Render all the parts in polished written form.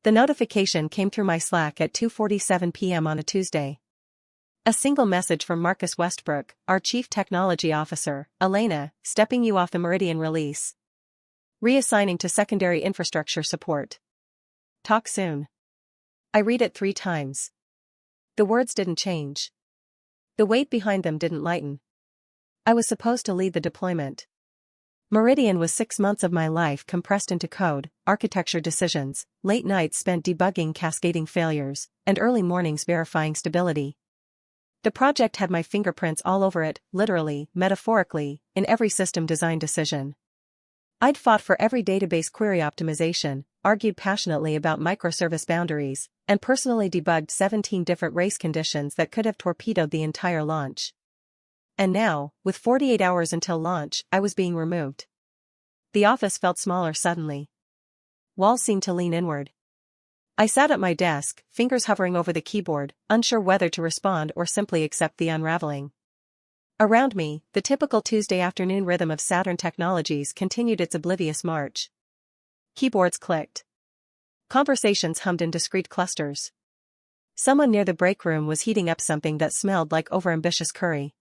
The notification came through my Slack at 2:47 p.m. on a Tuesday. A single message from Marcus Westbrook, our Chief Technology Officer. Elena, stepping you off the Meridian release. Reassigning to secondary infrastructure support. Talk soon. I read it 3 times. The words didn't change. The weight behind them didn't lighten. I was supposed to lead the deployment. Meridian was 6 months of my life compressed into code, architecture decisions, late nights spent debugging cascading failures, and early mornings verifying stability. The project had my fingerprints all over it, literally, metaphorically, in every system design decision. I'd fought for every database query optimization, argued passionately about microservice boundaries, and personally debugged 17 different race conditions that could have torpedoed the entire launch. And now, with 48 hours until launch, I was being removed. The office felt smaller suddenly. Walls seemed to lean inward. I sat at my desk, fingers hovering over the keyboard, unsure whether to respond or simply accept the unraveling. Around me, the typical Tuesday afternoon rhythm of Saturn Technologies continued its oblivious march. Keyboards clicked. Conversations hummed in discrete clusters. Someone near the break room was heating up something that smelled like overambitious curry.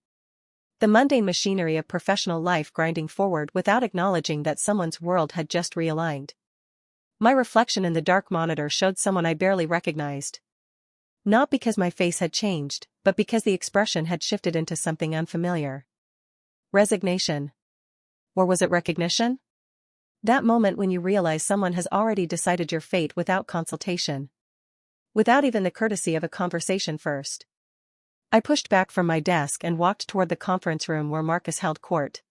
The mundane machinery of professional life grinding forward without acknowledging that someone's world had just realigned. My reflection in the dark monitor showed someone I barely recognized. Not because my face had changed, but because the expression had shifted into something unfamiliar. Resignation. Or was it recognition? That moment when you realize someone has already decided your fate without consultation. Without even the courtesy of a conversation first. I pushed back from my desk and walked toward the conference room where Marcus held court.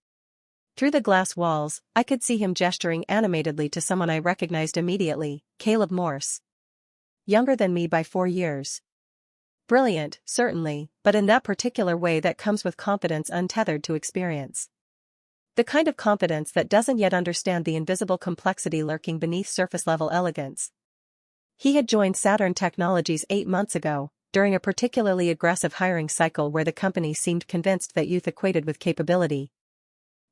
Through the glass walls, I could see him gesturing animatedly to someone I recognized immediately, Caleb Morse. Younger than me by 4 years. Brilliant, certainly, but in that particular way that comes with confidence untethered to experience. The kind of confidence that doesn't yet understand the invisible complexity lurking beneath surface-level elegance. He had joined Saturn Technologies 8 months ago, during a particularly aggressive hiring cycle where the company seemed convinced that youth equated with capability.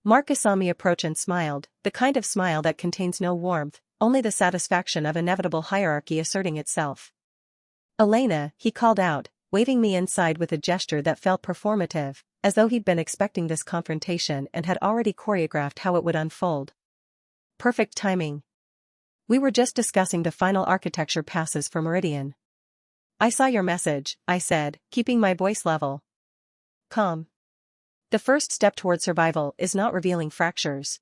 Marcus saw me approach and smiled, the kind of smile that contains no warmth, only the satisfaction of inevitable hierarchy asserting itself. Elena, he called out, waving me inside with a gesture that felt performative, as though he'd been expecting this confrontation and had already choreographed how it would unfold. Perfect timing. We were just discussing the final architecture passes for Meridian. I saw your message, I said, keeping my voice level. Calm. The first step toward survival is not revealing fractures.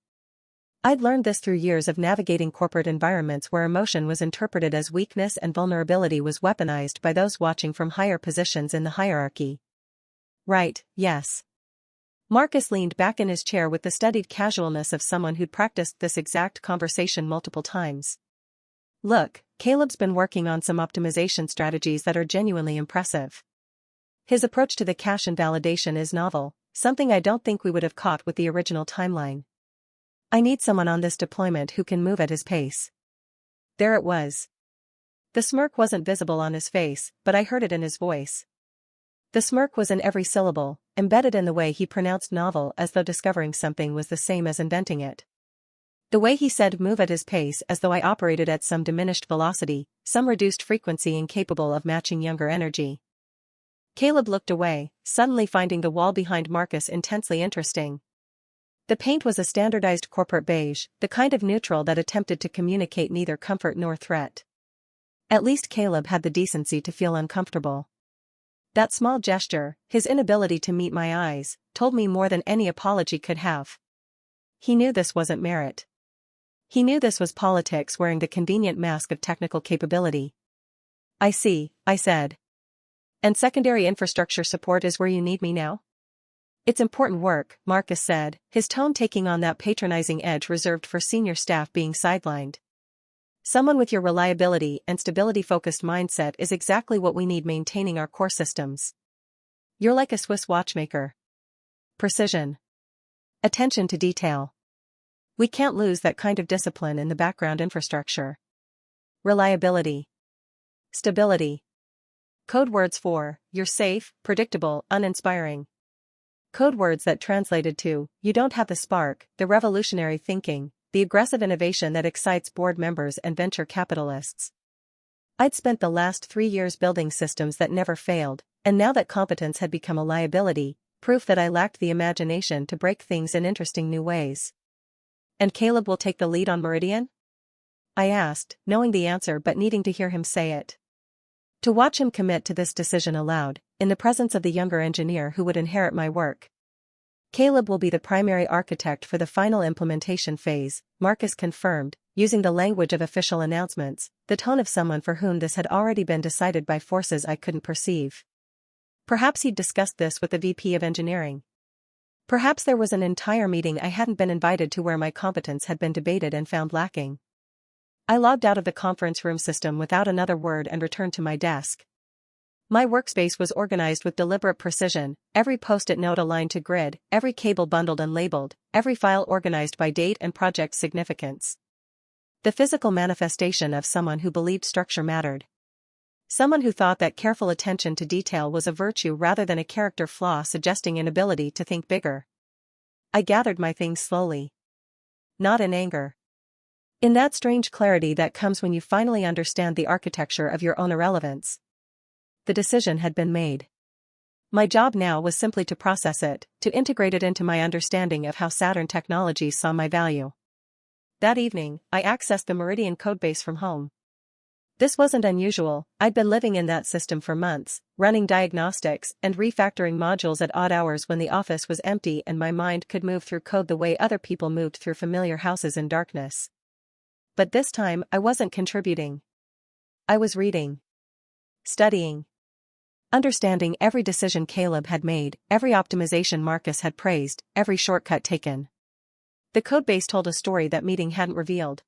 I'd learned this through years of navigating corporate environments where emotion was interpreted as weakness and vulnerability was weaponized by those watching from higher positions in the hierarchy. Right, yes. Marcus leaned back in his chair with the studied casualness of someone who'd practiced this exact conversation multiple times. Look, Caleb's been working on some optimization strategies that are genuinely impressive. His approach to the cache invalidation is novel, something I don't think we would have caught with the original timeline. I need someone on this deployment who can move at his pace. There it was. The smirk wasn't visible on his face, but I heard it in his voice. The smirk was in every syllable, embedded in the way he pronounced novel as though discovering something was the same as inventing it. The way he said move at his pace as though I operated at some diminished velocity, some reduced frequency incapable of matching younger energy. Caleb looked away, suddenly finding the wall behind Marcus intensely interesting. The paint was a standardized corporate beige, the kind of neutral that attempted to communicate neither comfort nor threat. At least Caleb had the decency to feel uncomfortable. That small gesture, his inability to meet my eyes, told me more than any apology could have. He knew this wasn't merit. He knew this was politics wearing the convenient mask of technical capability. I see, I said. And secondary infrastructure support is where you need me now? It's important work, Marcus said, his tone taking on that patronizing edge reserved for senior staff being sidelined. Someone with your reliability and stability-focused mindset is exactly what we need maintaining our core systems. You're like a Swiss watchmaker. Precision. Attention to detail. We can't lose that kind of discipline in the background infrastructure. Reliability. Stability. Code words for, you're safe, predictable, uninspiring. Code words that translated to, you don't have the spark, the revolutionary thinking, the aggressive innovation that excites board members and venture capitalists. I'd spent the last 3 years building systems that never failed, and now that competence had become a liability, proof that I lacked the imagination to break things in interesting new ways. "And Caleb will take the lead on Meridian?" I asked, knowing the answer but needing to hear him say it. To watch him commit to this decision aloud, in the presence of the younger engineer who would inherit my work. "Caleb will be the primary architect for the final implementation phase," Marcus confirmed, using the language of official announcements, the tone of someone for whom this had already been decided by forces I couldn't perceive. Perhaps he'd discussed this with the VP of engineering. Perhaps there was an entire meeting I hadn't been invited to where my competence had been debated and found lacking. I logged out of the conference room system without another word and returned to my desk. My workspace was organized with deliberate precision, every post-it note aligned to grid, every cable bundled and labeled, every file organized by date and project significance. The physical manifestation of someone who believed structure mattered. Someone who thought that careful attention to detail was a virtue rather than a character flaw suggesting inability to think bigger. I gathered my things slowly. Not in anger. In that strange clarity that comes when you finally understand the architecture of your own irrelevance. The decision had been made. My job now was simply to process it, to integrate it into my understanding of how Saturn Technologies saw my value. That evening, I accessed the Meridian codebase from home. This wasn't unusual. I'd been living in that system for months, running diagnostics and refactoring modules at odd hours when the office was empty and my mind could move through code the way other people moved through familiar houses in darkness. But this time, I wasn't contributing. I was reading. Studying. Understanding every decision Caleb had made, every optimization Marcus had praised, every shortcut taken. The codebase told a story that meeting hadn't revealed.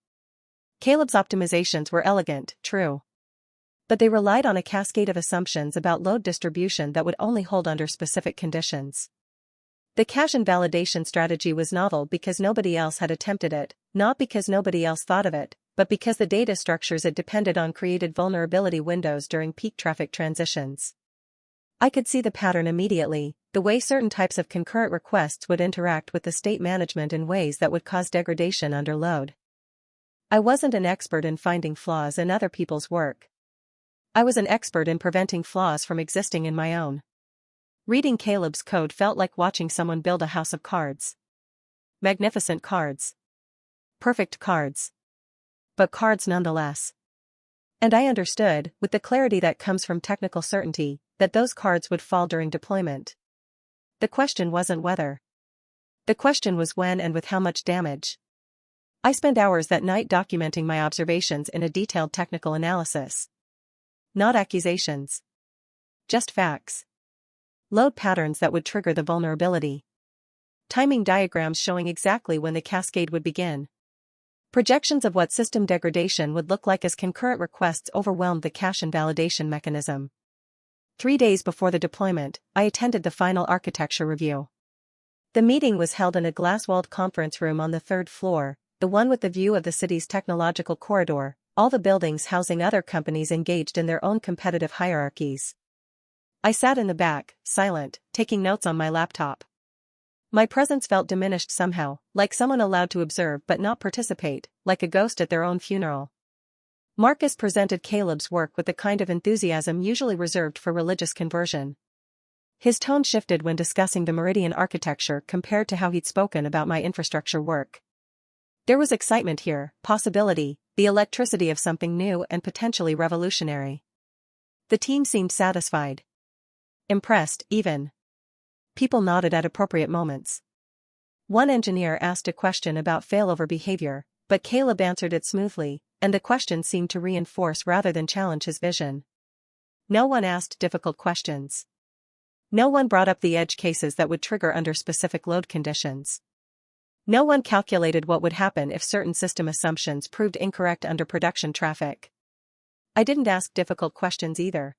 Caleb's optimizations were elegant, true. But they relied on a cascade of assumptions about load distribution that would only hold under specific conditions. The cache invalidation strategy was novel because nobody else had attempted it, not because nobody else thought of it, but because the data structures it depended on created vulnerability windows during peak traffic transitions. I could see the pattern immediately, the way certain types of concurrent requests would interact with the state management in ways that would cause degradation under load. I wasn't an expert in finding flaws in other people's work. I was an expert in preventing flaws from existing in my own. Reading Caleb's code felt like watching someone build a house of cards. Magnificent cards. Perfect cards. But cards nonetheless. And I understood, with the clarity that comes from technical certainty, that those cards would fall during deployment. The question wasn't whether. The question was when and with how much damage. I spent hours that night documenting my observations in a detailed technical analysis. Not accusations. Just facts. Load patterns that would trigger the vulnerability. Timing diagrams showing exactly when the cascade would begin. Projections of what system degradation would look like as concurrent requests overwhelmed the cache invalidation mechanism. 3 days before the deployment, I attended the final architecture review. The meeting was held in a glass-walled conference room on the 3rd floor, the one with the view of the city's technological corridor, all the buildings housing other companies engaged in their own competitive hierarchies. I sat in the back, silent, taking notes on my laptop. My presence felt diminished somehow, like someone allowed to observe but not participate, like a ghost at their own funeral. Marcus presented Caleb's work with the kind of enthusiasm usually reserved for religious conversion. His tone shifted when discussing the Meridian architecture compared to how he'd spoken about my infrastructure work. There was excitement here, possibility, the electricity of something new and potentially revolutionary. The team seemed satisfied. Impressed, even. People nodded at appropriate moments. One engineer asked a question about failover behavior, but Caleb answered it smoothly, and the question seemed to reinforce rather than challenge his vision. No one asked difficult questions. No one brought up the edge cases that would trigger under specific load conditions. No one calculated what would happen if certain system assumptions proved incorrect under production traffic. I didn't ask difficult questions either.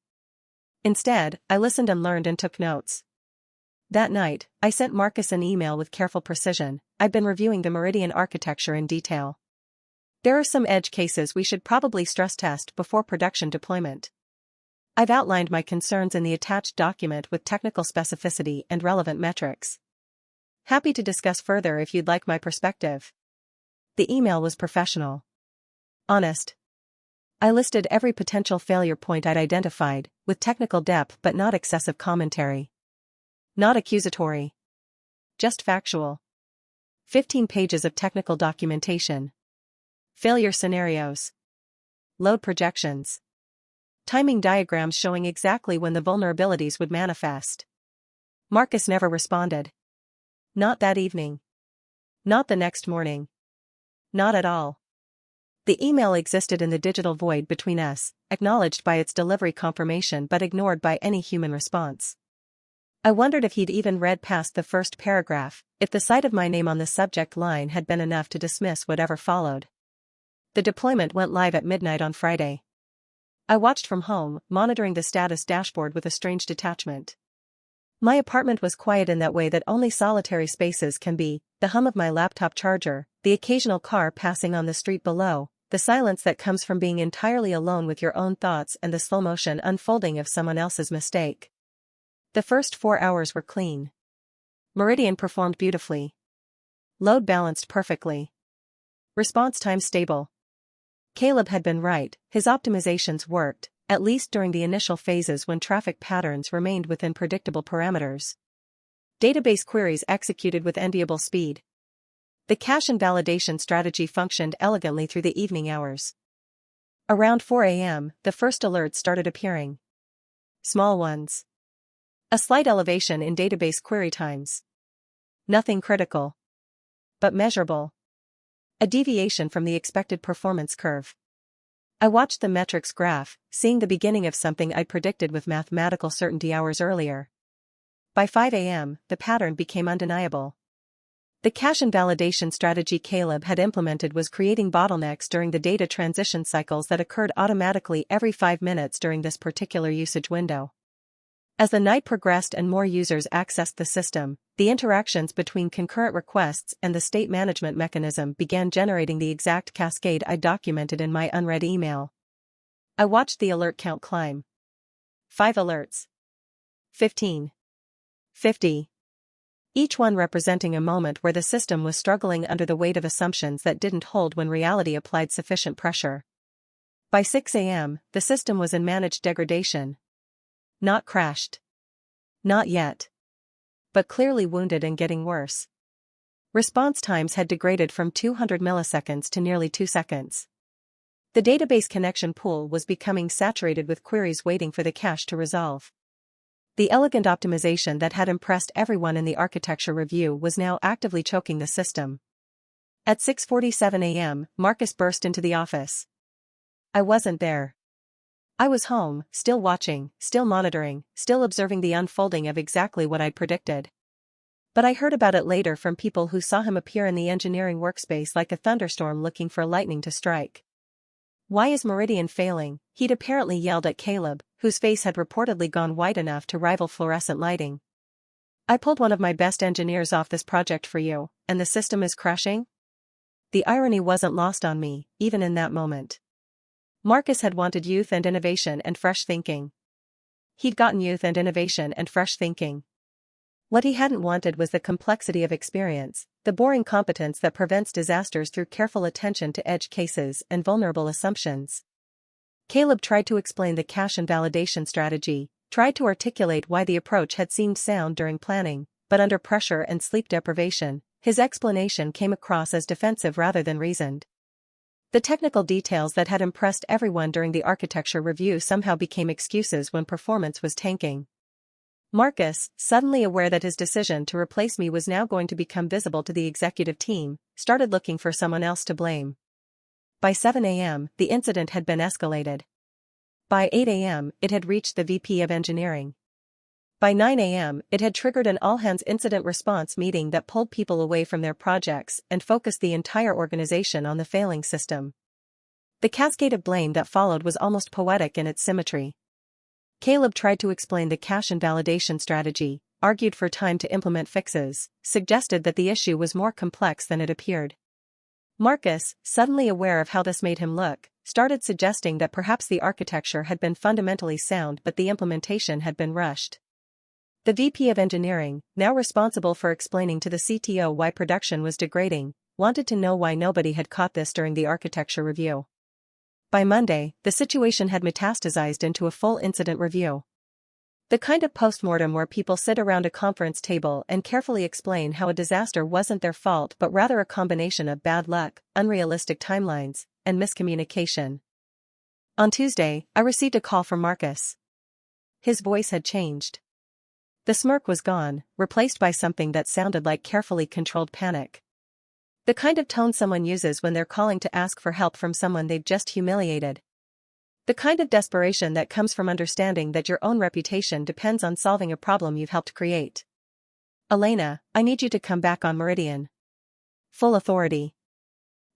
Instead, I listened and learned and took notes. That night, I sent Marcus an email with careful precision. I'd been reviewing the Meridian architecture in detail. There are some edge cases we should probably stress test before production deployment. I've outlined my concerns in the attached document with technical specificity and relevant metrics. Happy to discuss further if you'd like my perspective. The email was professional. Honest. I listed every potential failure point I'd identified, with technical depth but not excessive commentary. Not accusatory. Just factual. 15 pages of technical documentation. Failure scenarios. Load projections. Timing diagrams showing exactly when the vulnerabilities would manifest. Marcus never responded. Not that evening. Not the next morning. Not at all. The email existed in the digital void between us, acknowledged by its delivery confirmation but ignored by any human response. I wondered if he'd even read past the first paragraph, if the sight of my name on the subject line had been enough to dismiss whatever followed. The deployment went live at midnight on Friday. I watched from home, monitoring the status dashboard with a strange detachment. My apartment was quiet in that way that only solitary spaces can be: the hum of my laptop charger, the occasional car passing on the street below, the silence that comes from being entirely alone with your own thoughts, and the slow-motion unfolding of someone else's mistake. The first 4 hours were clean. Meridian performed beautifully. Load balanced perfectly. Response time stable. Caleb had been right, his optimizations worked, at least during the initial phases when traffic patterns remained within predictable parameters. Database queries executed with enviable speed. The cache and validation strategy functioned elegantly through the evening hours. Around 4 a.m., the first alerts started appearing. Small ones. A slight elevation in database query times. Nothing critical. But measurable. A deviation from the expected performance curve. I watched the metrics graph, seeing the beginning of something I'd predicted with mathematical certainty hours earlier. By 5 a.m., the pattern became undeniable. The cache and validation strategy Caleb had implemented was creating bottlenecks during the data transition cycles that occurred automatically every 5 minutes during this particular usage window. As the night progressed and more users accessed the system, the interactions between concurrent requests and the state management mechanism began generating the exact cascade I documented in my unread email. I watched the alert count climb. 5 alerts. 15. 50. Each one representing a moment where the system was struggling under the weight of assumptions that didn't hold when reality applied sufficient pressure. By 6 a.m., the system was in managed degradation. Not crashed. Not yet. But clearly wounded and getting worse. Response times had degraded from 200 milliseconds to nearly 2 seconds. The database connection pool was becoming saturated with queries waiting for the cache to resolve. The elegant optimization that had impressed everyone in the architecture review was now actively choking the system. At 6:47 a.m., Marcus burst into the office. I wasn't there. I was home, still watching, still monitoring, still observing the unfolding of exactly what I'd predicted. But I heard about it later from people who saw him appear in the engineering workspace like a thunderstorm looking for lightning to strike. "Why is Meridian failing?" he'd apparently yelled at Caleb, whose face had reportedly gone white enough to rival fluorescent lighting. "I pulled one of my best engineers off this project for you, and the system is crashing?" The irony wasn't lost on me, even in that moment. Marcus had wanted youth and innovation and fresh thinking. He'd gotten youth and innovation and fresh thinking. What he hadn't wanted was the complexity of experience, the boring competence that prevents disasters through careful attention to edge cases and vulnerable assumptions. Caleb tried to explain the cache and validation strategy, tried to articulate why the approach had seemed sound during planning, but under pressure and sleep deprivation, his explanation came across as defensive rather than reasoned. The technical details that had impressed everyone during the architecture review somehow became excuses when performance was tanking. Marcus, suddenly aware that his decision to replace me was now going to become visible to the executive team, started looking for someone else to blame. By 7 a.m., the incident had been escalated. By 8 a.m., it had reached the VP of Engineering. By 9 a.m., it had triggered an all-hands incident response meeting that pulled people away from their projects and focused the entire organization on the failing system. The cascade of blame that followed was almost poetic in its symmetry. Caleb tried to explain the cache and validation strategy, argued for time to implement fixes, suggested that the issue was more complex than it appeared. Marcus, suddenly aware of how this made him look, started suggesting that perhaps the architecture had been fundamentally sound but the implementation had been rushed. The VP of Engineering, now responsible for explaining to the CTO why production was degrading, wanted to know why nobody had caught this during the architecture review. By Monday, the situation had metastasized into a full incident review. The kind of postmortem where people sit around a conference table and carefully explain how a disaster wasn't their fault but rather a combination of bad luck, unrealistic timelines, and miscommunication. On Tuesday, I received a call from Marcus. His voice had changed. The smirk was gone, replaced by something that sounded like carefully controlled panic. The kind of tone someone uses when they're calling to ask for help from someone they've just humiliated. The kind of desperation that comes from understanding that your own reputation depends on solving a problem you've helped create. Elena, I need you to come back on Meridian. Full authority.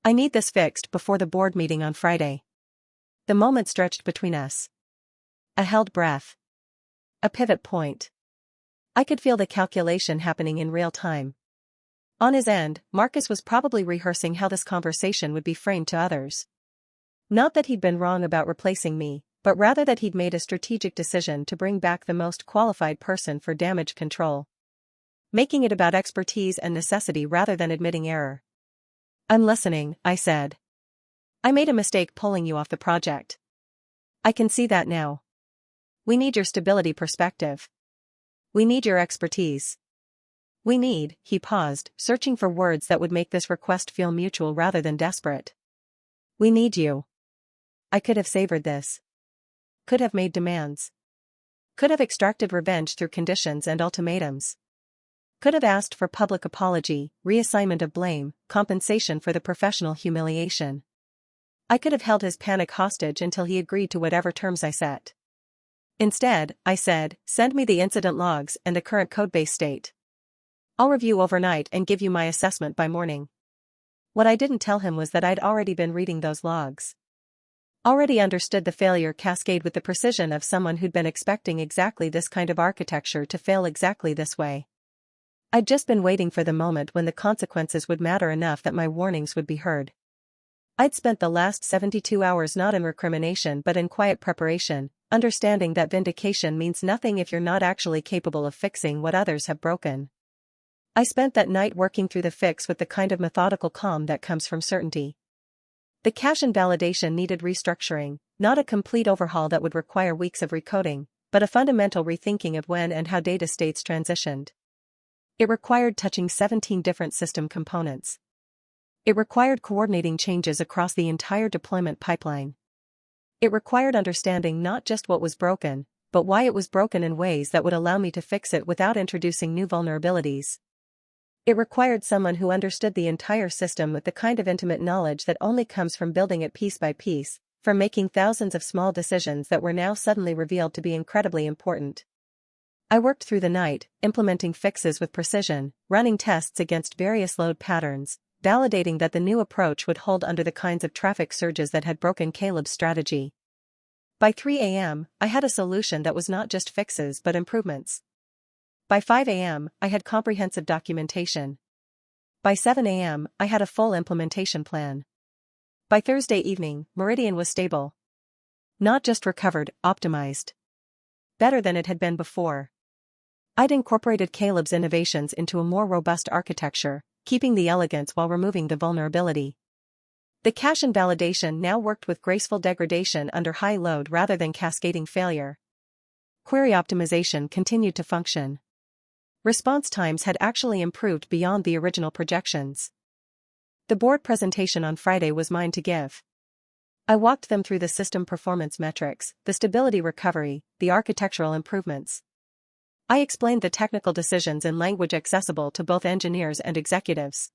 I need this fixed before the board meeting on Friday. The moment stretched between us. A held breath. A pivot point. I could feel the calculation happening in real time. On his end, Marcus was probably rehearsing how this conversation would be framed to others. Not that he'd been wrong about replacing me, but rather that he'd made a strategic decision to bring back the most qualified person for damage control. Making it about expertise and necessity rather than admitting error. I'm listening, I said. I made a mistake pulling you off the project. I can see that now. We need your stability perspective. We need your expertise. We need, he paused, searching for words that would make this request feel mutual rather than desperate. We need you. I could have savored this. Could have made demands. Could have extracted revenge through conditions and ultimatums. Could have asked for public apology, reassignment of blame, compensation for the professional humiliation. I could have held his panic hostage until he agreed to whatever terms I set. Instead, I said, send me the incident logs and the current codebase state. I'll review overnight and give you my assessment by morning. What I didn't tell him was that I'd already been reading those logs. Already understood the failure cascade with the precision of someone who'd been expecting exactly this kind of architecture to fail exactly this way. I'd just been waiting for the moment when the consequences would matter enough that my warnings would be heard. I'd spent the last 72 hours not in recrimination but in quiet preparation, understanding that vindication means nothing if you're not actually capable of fixing what others have broken. I spent that night working through the fix with the kind of methodical calm that comes from certainty. The cache and validation needed restructuring, not a complete overhaul that would require weeks of recoding, but a fundamental rethinking of when and how data states transitioned. It required touching 17 different system components. It required coordinating changes across the entire deployment pipeline. It required understanding not just what was broken, but why it was broken in ways that would allow me to fix it without introducing new vulnerabilities. It required someone who understood the entire system with the kind of intimate knowledge that only comes from building it piece by piece, from making thousands of small decisions that were now suddenly revealed to be incredibly important. I worked through the night, implementing fixes with precision, running tests against various load patterns, validating that the new approach would hold under the kinds of traffic surges that had broken Caleb's strategy. By 3 a.m., I had a solution that was not just fixes but improvements. By 5 a.m., I had comprehensive documentation. By 7 a.m., I had a full implementation plan. By Thursday evening, Meridian was stable. Not just recovered, optimized. Better than it had been before. I'd incorporated Caleb's innovations into a more robust architecture, keeping the elegance while removing the vulnerability. The cache and validation now worked with graceful degradation under high load rather than cascading failure. Query optimization continued to function. Response times had actually improved beyond the original projections. The board presentation on Friday was mine to give. I walked them through the system performance metrics, the stability recovery, the architectural improvements. I explained the technical decisions in language accessible to both engineers and executives.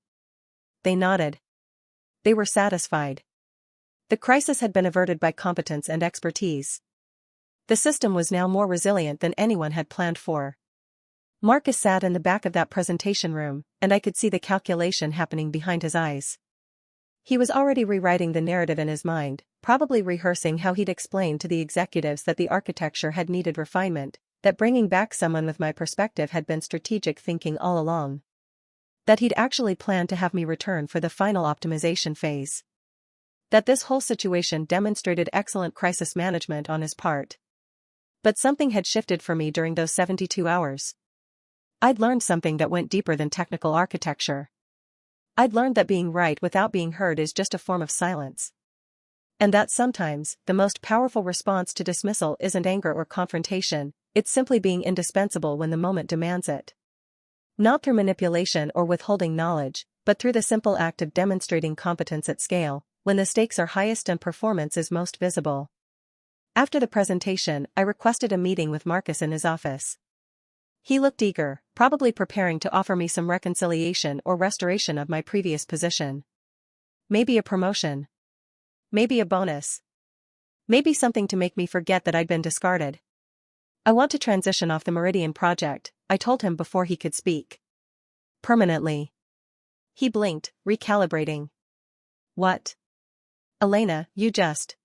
They nodded. They were satisfied. The crisis had been averted by competence and expertise. The system was now more resilient than anyone had planned for. Marcus sat in the back of that presentation room, and I could see the calculation happening behind his eyes. He was already rewriting the narrative in his mind, probably rehearsing how he'd explain to the executives that the architecture had needed refinement, that bringing back someone with my perspective had been strategic thinking all along. That he'd actually planned to have me return for the final optimization phase. That this whole situation demonstrated excellent crisis management on his part. But something had shifted for me during those 72 hours. I'd learned something that went deeper than technical architecture. I'd learned that being right without being heard is just a form of silence. And that sometimes, the most powerful response to dismissal isn't anger or confrontation, it's simply being indispensable when the moment demands it. Not through manipulation or withholding knowledge, but through the simple act of demonstrating competence at scale, when the stakes are highest and performance is most visible. After the presentation, I requested a meeting with Marcus in his office. He looked eager, probably preparing to offer me some reconciliation or restoration of my previous position. Maybe a promotion. Maybe a bonus. Maybe something to make me forget that I'd been discarded. I want to transition off the Meridian project, I told him before he could speak. Permanently. He blinked, recalibrating. What? Elena, you just.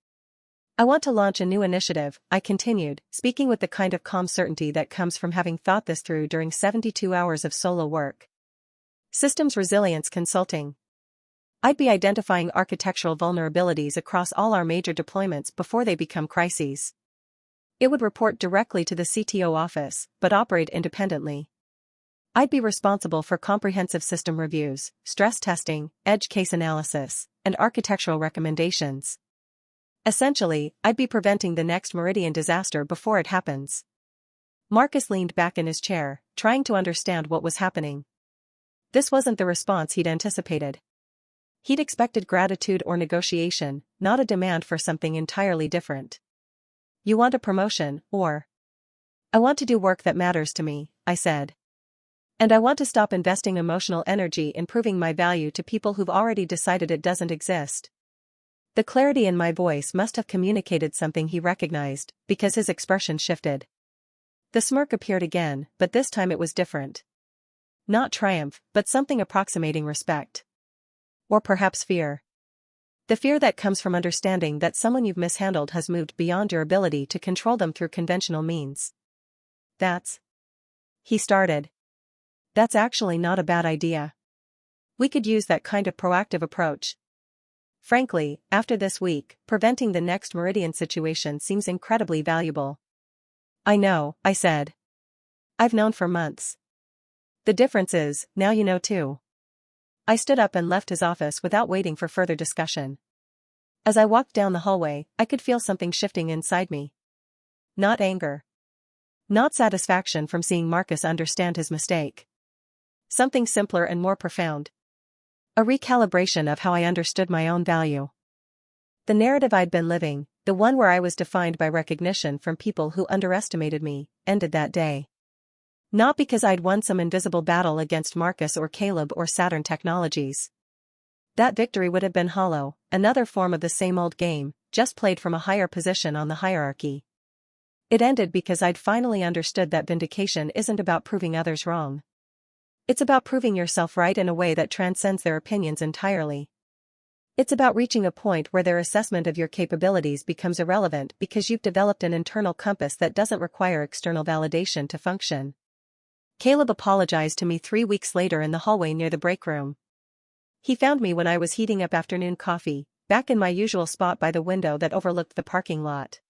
I want to launch a new initiative, I continued, speaking with the kind of calm certainty that comes from having thought this through during 72 hours of solo work. Systems resilience consulting. I'd be identifying architectural vulnerabilities across all our major deployments before they become crises. It would report directly to the CTO office, but operate independently. I'd be responsible for comprehensive system reviews, stress testing, edge case analysis, and architectural recommendations. Essentially, I'd be preventing the next Meridian disaster before it happens. Marcus leaned back in his chair, trying to understand what was happening. This wasn't the response he'd anticipated. He'd expected gratitude or negotiation, not a demand for something entirely different. You want a promotion, or? I want to do work that matters to me, I said. And I want to stop investing emotional energy in proving my value to people who've already decided it doesn't exist. The clarity in my voice must have communicated something he recognized, because his expression shifted. The smirk appeared again, but this time it was different. Not triumph, but something approximating respect. Or perhaps fear. The fear that comes from understanding that someone you've mishandled has moved beyond your ability to control them through conventional means. He started. That's actually not a bad idea. We could use that kind of proactive approach. Frankly, after this week, preventing the next Meridian situation seems incredibly valuable. I know, I said. I've known for months. The difference is, now you know too. I stood up and left his office without waiting for further discussion. As I walked down the hallway, I could feel something shifting inside me. Not anger. Not satisfaction from seeing Marcus understand his mistake. Something simpler and more profound. A recalibration of how I understood my own value. The narrative I'd been living, the one where I was defined by recognition from people who underestimated me, ended that day. Not because I'd won some invisible battle against Marcus or Caleb or Saturn Technologies. That victory would have been hollow, another form of the same old game, just played from a higher position on the hierarchy. It ended because I'd finally understood that vindication isn't about proving others wrong. It's about proving yourself right in a way that transcends their opinions entirely. It's about reaching a point where their assessment of your capabilities becomes irrelevant because you've developed an internal compass that doesn't require external validation to function. Caleb apologized to me 3 weeks later in the hallway near the break room. He found me when I was heating up afternoon coffee, back in my usual spot by the window that overlooked the parking lot.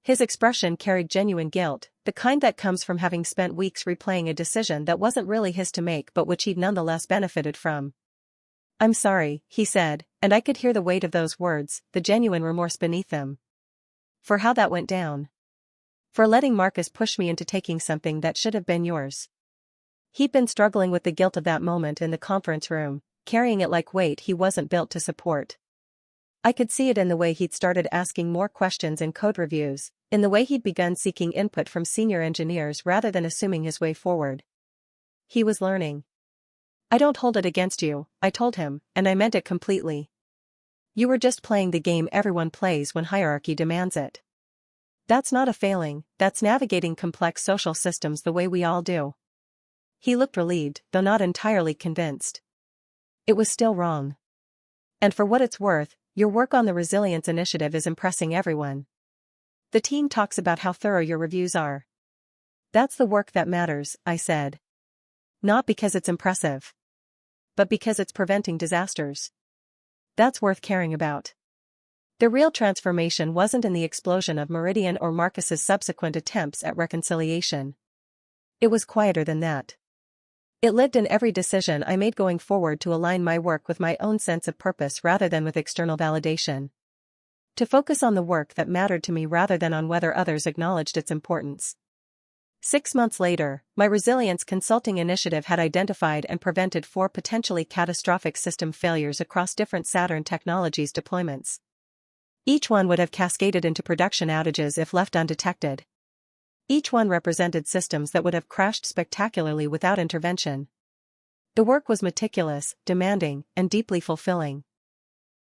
His expression carried genuine guilt, the kind that comes from having spent weeks replaying a decision that wasn't really his to make but which he'd nonetheless benefited from. I'm sorry, he said, and I could hear the weight of those words, the genuine remorse beneath them. For how that went down. For letting Marcus push me into taking something that should have been yours. He'd been struggling with the guilt of that moment in the conference room, carrying it like weight he wasn't built to support. I could see it in the way he'd started asking more questions in code reviews, in the way he'd begun seeking input from senior engineers rather than assuming his way forward. He was learning. I don't hold it against you, I told him, and I meant it completely. You were just playing the game everyone plays when hierarchy demands it. That's not a failing, that's navigating complex social systems the way we all do. He looked relieved, though not entirely convinced. It was still wrong. And for what it's worth, your work on the Resilience Initiative is impressing everyone. The team talks about how thorough your reviews are. That's the work that matters, I said. Not because it's impressive. But because it's preventing disasters. That's worth caring about. The real transformation wasn't in the explosion of Meridian or Marcus's subsequent attempts at reconciliation. It was quieter than that. It lived in every decision I made going forward to align my work with my own sense of purpose rather than with external validation. To focus on the work that mattered to me rather than on whether others acknowledged its importance. 6 months later, my resilience consulting initiative had identified and prevented 4 potentially catastrophic system failures across different Saturn Technologies deployments. Each one would have cascaded into production outages if left undetected. Each one represented systems that would have crashed spectacularly without intervention. The work was meticulous, demanding, and deeply fulfilling.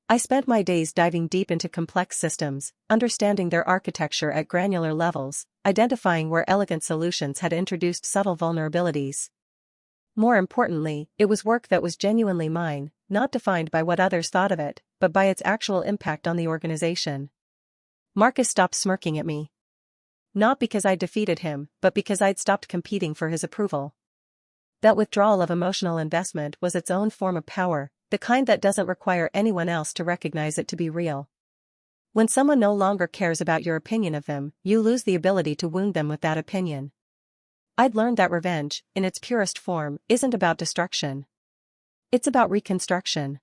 I spent my days diving deep into complex systems, understanding their architecture at granular levels, identifying where elegant solutions had introduced subtle vulnerabilities. More importantly, it was work that was genuinely mine, not defined by what others thought of it, but by its actual impact on the organization. Marcus stopped smirking at me. Not because I'd defeated him, but because I'd stopped competing for his approval. That withdrawal of emotional investment was its own form of power, the kind that doesn't require anyone else to recognize it to be real. When someone no longer cares about your opinion of them, you lose the ability to wound them with that opinion. I'd learned that revenge, in its purest form, isn't about destruction. It's about reconstruction.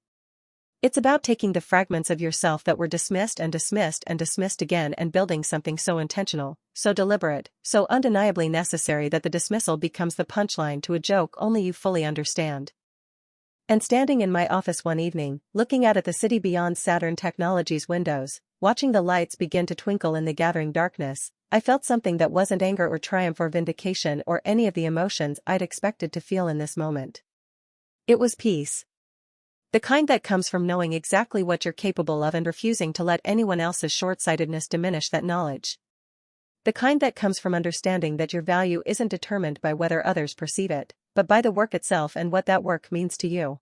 It's about taking the fragments of yourself that were dismissed and dismissed and dismissed again and building something so intentional, so deliberate, so undeniably necessary that the dismissal becomes the punchline to a joke only you fully understand. And standing in my office one evening, looking out at the city beyond Saturn Technologies windows, watching the lights begin to twinkle in the gathering darkness, I felt something that wasn't anger or triumph or vindication or any of the emotions I'd expected to feel in this moment. It was peace. The kind that comes from knowing exactly what you're capable of and refusing to let anyone else's shortsightedness diminish that knowledge. The kind that comes from understanding that your value isn't determined by whether others perceive it, but by the work itself and what that work means to you.